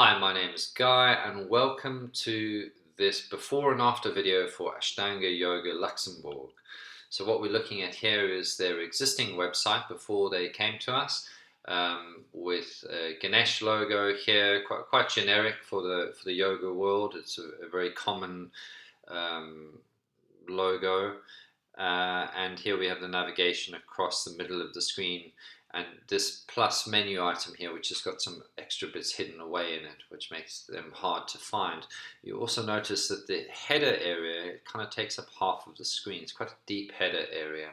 Hi, my name is Guy and welcome to this before and after video for Ashtanga Yoga Luxembourg. So what we're looking at here is their existing website before they came to us, with a Ganesh logo here, quite generic for the yoga world. It's a very common logo. And here we have the navigation across the middle of the screen, and this plus menu item here, which has got some extra bits hidden away in it, which makes them hard to find. You also notice that the header area kind of takes up half of the screen. It's quite a deep header area.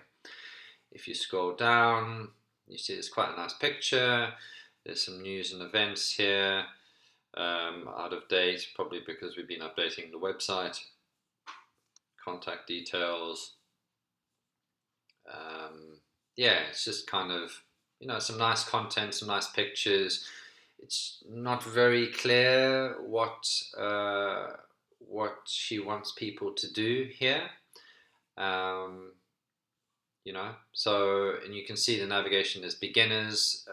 If you scroll down, you see it's quite a nice picture. There's some news and events here, out of date, probably because we've been updating the website. Contact details. Yeah, it's just kind of, some nice content, some nice pictures. It's not very clear what she wants people to do here. And you can see the navigation as beginners.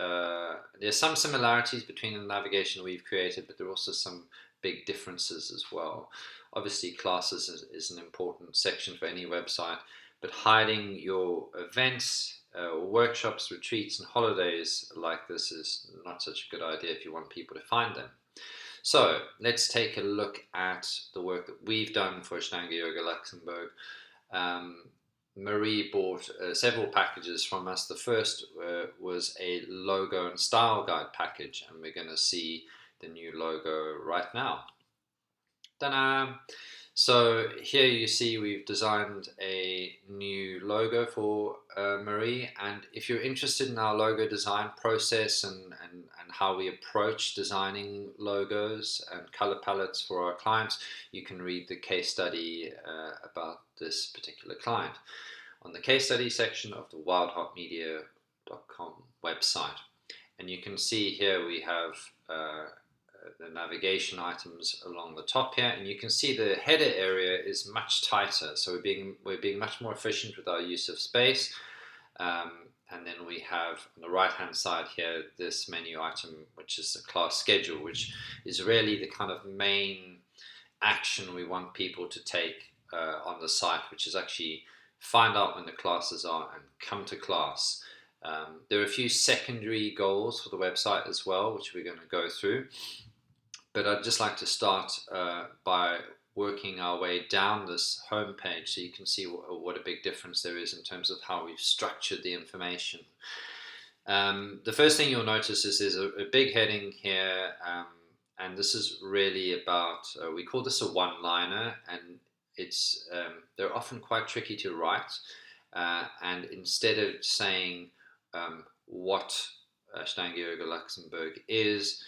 There's some similarities between the navigation we've created, but there are also some big differences as well. Obviously, classes is an important section for any website, but hiding your events, workshops, retreats, and holidays like this is not such a good idea if you want people to find them. So let's take a look at the work that we've done for Ashtanga Yoga Luxembourg. Marie bought several packages from us. The first was a logo and style guide package, and we're going to see the new logo right now. Ta-da! So here you see we've designed a new logo for Marie, and if you're interested in our logo design process and how we approach designing logos and color palettes for our clients, you can read the case study about this particular client on the case study section of the wildheartmedia.com website. And you can see here we have the navigation items along the top here, and you can see the header area is much tighter, so we're being much more efficient with our use of space. And then we have on the right hand side here this menu item, which is the class schedule, which is really the kind of main action we want people to take on the site, which is actually find out when the classes are and come to class. There are a few secondary goals for the website as well, which we're going to go through. But I'd just like to start by working our way down this home page so you can see what a big difference there is in terms of how we've structured the information. The first thing you'll notice is there's a big heading here, and this is really about, we call this a one-liner, and it's they're often quite tricky to write, and instead of saying what Ashtanga Yoga Luxembourg is,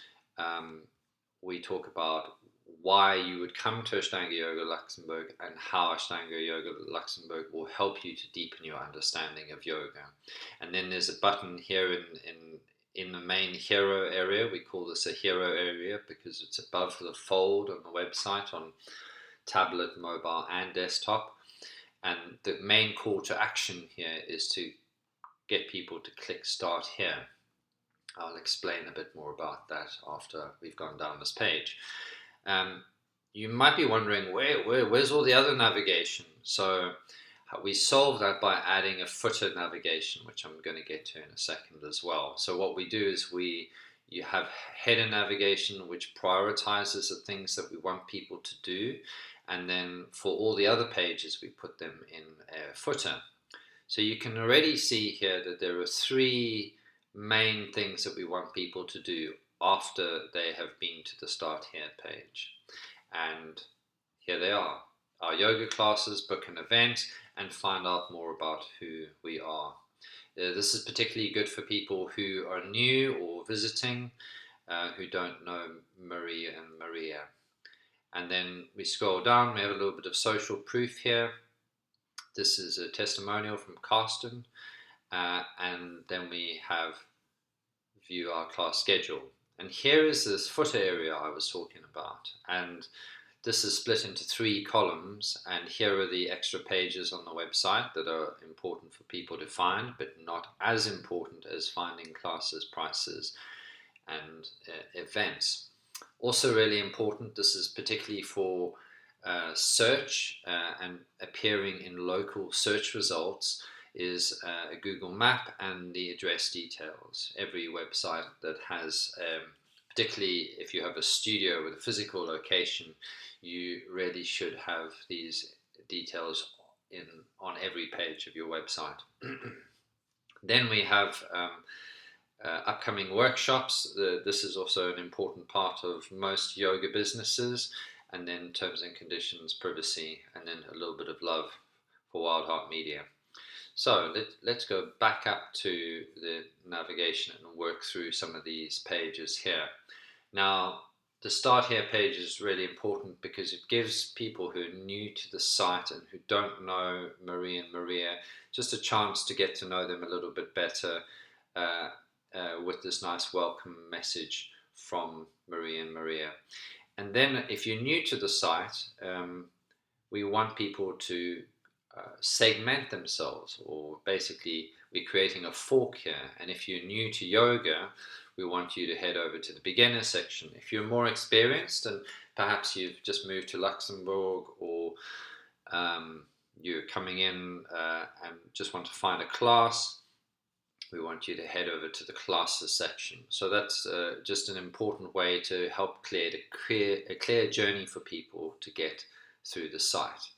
we talk about why you would come to Ashtanga Yoga Luxembourg and how Ashtanga Yoga Luxembourg will help you to deepen your understanding of yoga. And then there's a button here in the main hero area. We call this a hero area because it's above the fold on the website on tablet, mobile, and desktop. And the main call to action here is to get people to click start here. I'll explain a bit more about that after we've gone down this page. You might be wondering where's all the other navigation? So we solve that by adding a footer navigation, which I'm going to get to in a second as well. So what we do is you have header navigation, which prioritizes the things that we want people to do, and then for all the other pages we put them in a footer. So you can already see here that there are three main things that we want people to do after they have been to the start here page. And here they are: our yoga classes, book an event, and find out more about who we are. This is particularly good for people who are new or visiting, who don't know Marie and Maria. And then we scroll down, we have a little bit of social proof here. This is a testimonial from Carsten. And then we have view our class schedule. And here is this footer area I was talking about. And this is split into 3 columns. And here are the extra pages on the website that are important for people to find, but not as important as finding classes, prices, and events. Also really important, this is particularly for search and appearing in local search results, is a Google map and the address details. Every website that has, particularly if you have a studio with a physical location, you really should have these details on every page of your website. Then we have upcoming workshops. This is also an important part of most yoga businesses. And then terms and conditions, privacy, and then a little bit of love for Wildheart Media. So let's go back up to the navigation and work through some of these pages here. Now, the Start Here page is really important because it gives people who are new to the site and who don't know Marie and Maria just a chance to get to know them a little bit better with this nice welcome message from Marie and Maria. And then if you're new to the site, we want people to segment themselves, or basically we're creating a fork here. And if you're new to yoga, we want you to head over to the beginner section. If you're more experienced and perhaps you've just moved to Luxembourg, or you're coming in and just want to find a class, we want you to head over to the classes section. So that's just an important way to help create a clear journey for people to get through the site.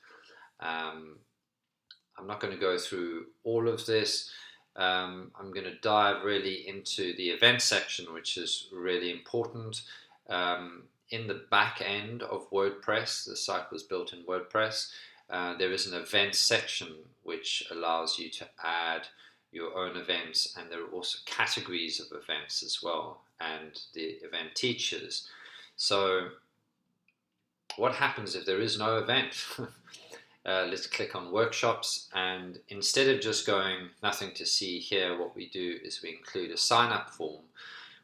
I'm not going to go through all of this. I'm going to dive really into the event section, which is really important. In the back end of WordPress, the site was built in WordPress, there is an event section which allows you to add your own events, and there are also categories of events as well, and the event teachers. So what happens if there is no event? Let's click on workshops, and instead of just going nothing to see here, what we do is we include a sign-up form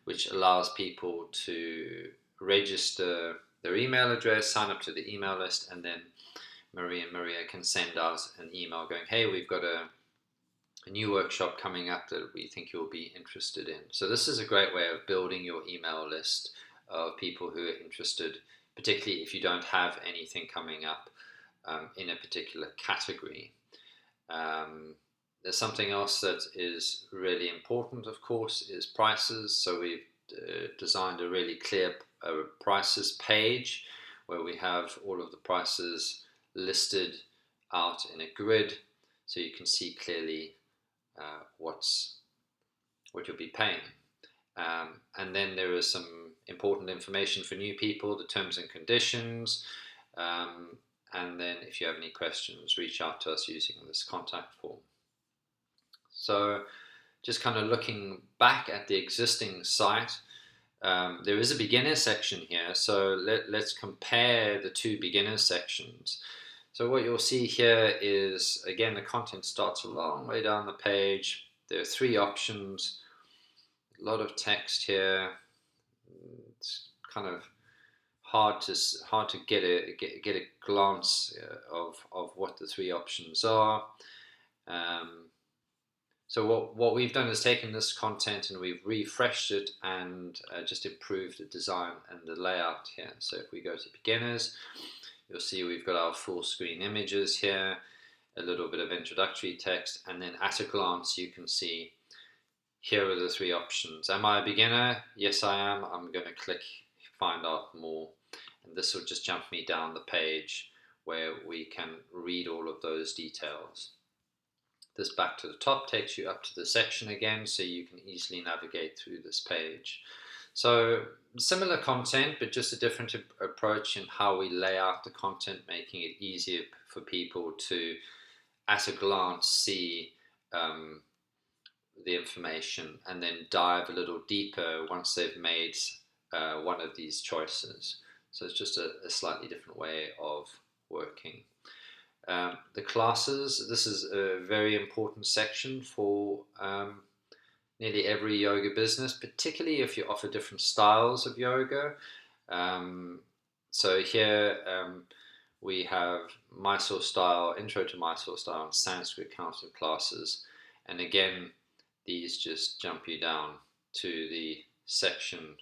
which allows people to register their email address, sign up to the email list, and then Marie and Maria can send us an email going, hey, we've got a new workshop coming up that we think you'll be interested in. So this is a great way of building your email list of people who are interested, particularly if you don't have anything coming up in a particular category. There's something else that is really important, of course, is prices. So we've designed a really clear prices page where we have all of the prices listed out in a grid, so you can see clearly what you'll be paying. And then there is some important information for new people, the terms and conditions, and then if you have any questions, reach out to us using this contact form. So just kind of looking back at the existing site, there is a beginner section here, so let's compare the two beginner sections. So what you'll see here is, again, the content starts a long way down the page. There are 3 options, a lot of text here. It's kind of hard to get a glance of what the 3 options are. So what we've done is taken this content and we've refreshed it and just improved the design and the layout here. So if we go to beginners, you'll see we've got our full screen images here, a little bit of introductory text, and then at a glance you can see here are the 3 options. Am I a beginner? Yes, I am. I'm going to click find out more, and this will just jump me down the page where we can read all of those details. This back to the top takes you up to the section again, so you can easily navigate through this page. So similar content, but just a different approach in how we lay out the content, making it easier for people to, at a glance, see the information and then dive a little deeper once they've made one of these choices. So it's just a slightly different way of working. The classes, this is a very important section for nearly every yoga business, particularly if you offer different styles of yoga. So here we have Mysore style, intro to Mysore style, and Sanskrit counter classes. And again, these just jump you down to the section,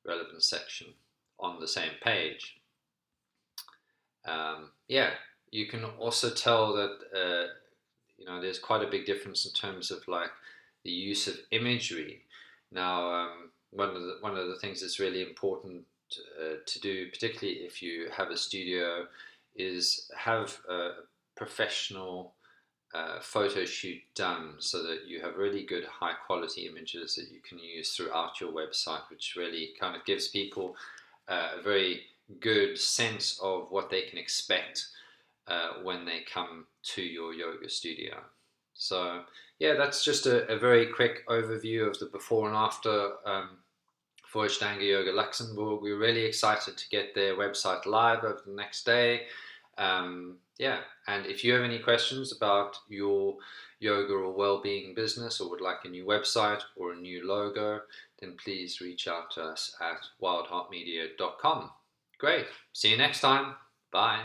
relevant section on the same page. Yeah, you can also tell that there's quite a big difference in terms of like the use of imagery. Now, one of the things that's really important to do, particularly if you have a studio, is have a professional photo shoot done so that you have really good high quality images that you can use throughout your website, which really kind of gives people a very good sense of what they can expect when they come to your yoga studio. So yeah, that's just a very quick overview of the before and after for Ashtanga Yoga Luxembourg. We're really excited to get their website live over the next day. Yeah, and if you have any questions about your yoga or well-being business, or would like a new website or a new logo, then please reach out to us at wildheartmedia.com. Great. See you next time. Bye.